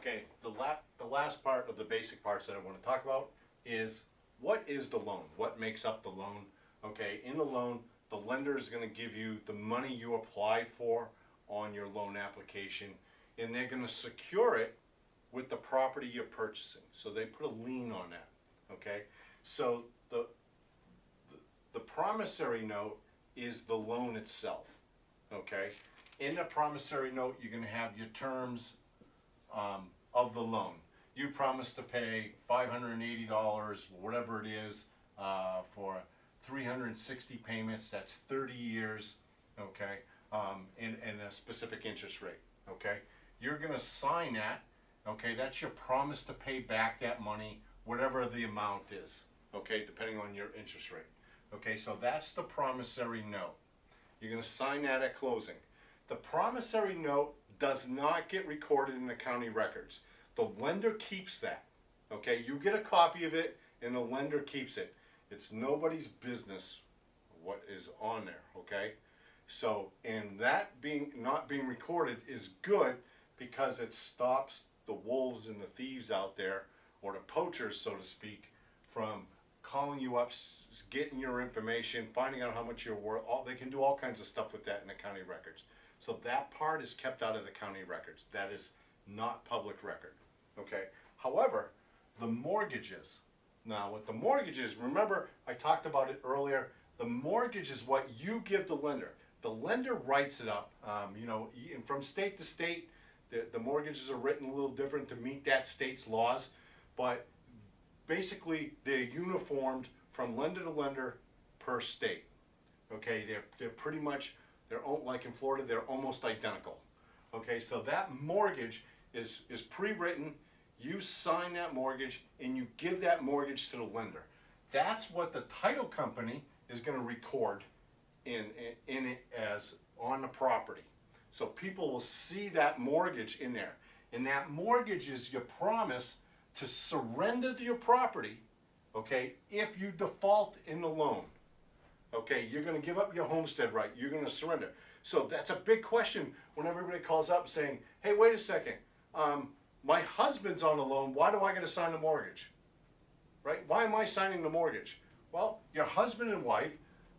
Okay, the last part of the basic parts that I want to talk about is what is the loan? What makes up the loan? Okay, in the loan, the lender is going to give you the money you applied for on your loan application, and they're going to secure it with the property you're purchasing. So they put a lien on that. Okay, so the promissory note is the loan itself. Okay, in the promissory note, you're going to have your terms of the loan. You promise to pay $580, whatever it is, for 360 payments. That's 30 years, okay, and a specific interest rate, okay. You're going to sign that, okay. That's your promise to pay back that money, whatever the amount is, okay, depending on your interest rate. Okay, so that's the promissory note. You're going to sign that at closing. The promissory note does not get recorded in the county records. The lender keeps that. Okay, you get a copy of it and the lender keeps it. It's nobody's business what is on there, okay? So, and that not being recorded is good because it stops the wolves and the thieves out there, or the poachers, so to speak, from calling you up, getting your information, finding out how much you're worth. They can do all kinds of stuff with that in the county records. So that part is kept out of the county records. That is not public record. Okay. However, the mortgages. Now, with the mortgages, remember I talked about it earlier. The mortgage is what you give the lender. The lender writes it up. You know, and from state to state, the mortgages are written a little different to meet that state's laws, but basically they're uniformed from lender to lender per state. Okay, they're pretty much, they're like in Florida, they're almost identical. Okay, so that mortgage is pre-written. You sign that mortgage and you give that mortgage to the lender. That's what the title company is going to record in it as on the property. So people will see that mortgage in there. And that mortgage is your promise to surrender your property, okay, if you default in the loan. Okay, you're going to give up your homestead right. You're going to surrender. So that's a big question when everybody calls up saying, hey, wait a second. My husband's on the loan. Why do I get to sign the mortgage? Right? Why am I signing the mortgage? Well, your husband and wife,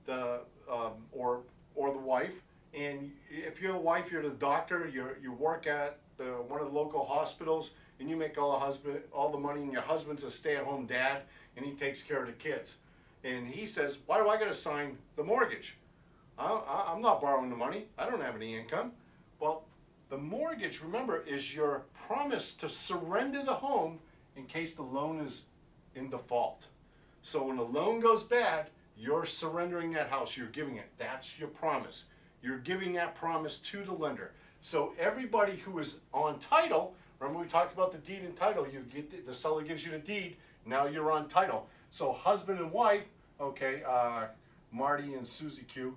or the wife, and if you're the wife, you're the doctor. You work at one of the local hospitals, and you make all the money, and your husband's a stay-at-home dad, and he takes care of the kids. And he says, why do I got to sign the mortgage? I'm not borrowing the money. I don't have any income. Well, the mortgage, remember, is your promise to surrender the home in case the loan is in default. So when the loan goes bad, you're surrendering that house. You're giving it. That's your promise. You're giving that promise to the lender. So everybody who is on title, remember we talked about the deed and title. You get the seller gives you the deed. Now you're on title. So husband and wife, okay, Marty and Susie Q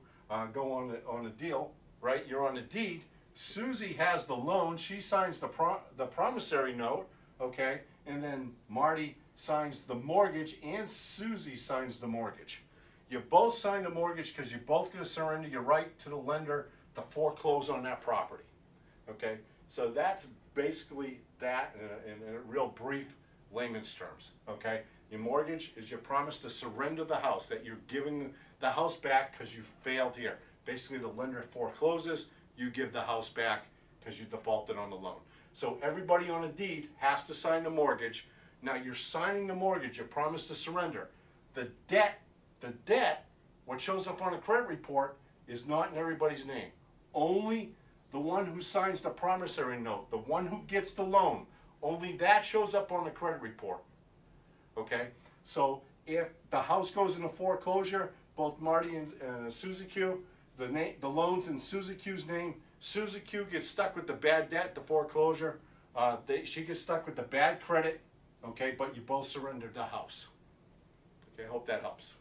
go on the deal, right? You're on the deed. Susie has the loan. She signs the promissory note, okay, and then Marty signs the mortgage and Susie signs the mortgage. You both sign the mortgage because you're both going to surrender your right to the lender to foreclose on that property. Okay, so that's basically that in a real brief layman's terms. Okay, your mortgage is your promise to surrender the house, that you're giving the house back because you failed here. Basically, the lender forecloses, you give the house back because you defaulted on the loan. So everybody on a deed has to sign the mortgage. Now you're signing the mortgage, your promise to surrender. The debt, what shows up on a credit report is not in everybody's name. Only the one who signs the promissory note, the one who gets the loan, only that shows up on the credit report. Okay, so if the house goes into foreclosure, both Marty and Susie Q, the loan's in Susie Q's name. Susie Q gets stuck with the bad debt, the foreclosure. She gets stuck with the bad credit. Okay, but you both surrendered the house. Okay, I hope that helps.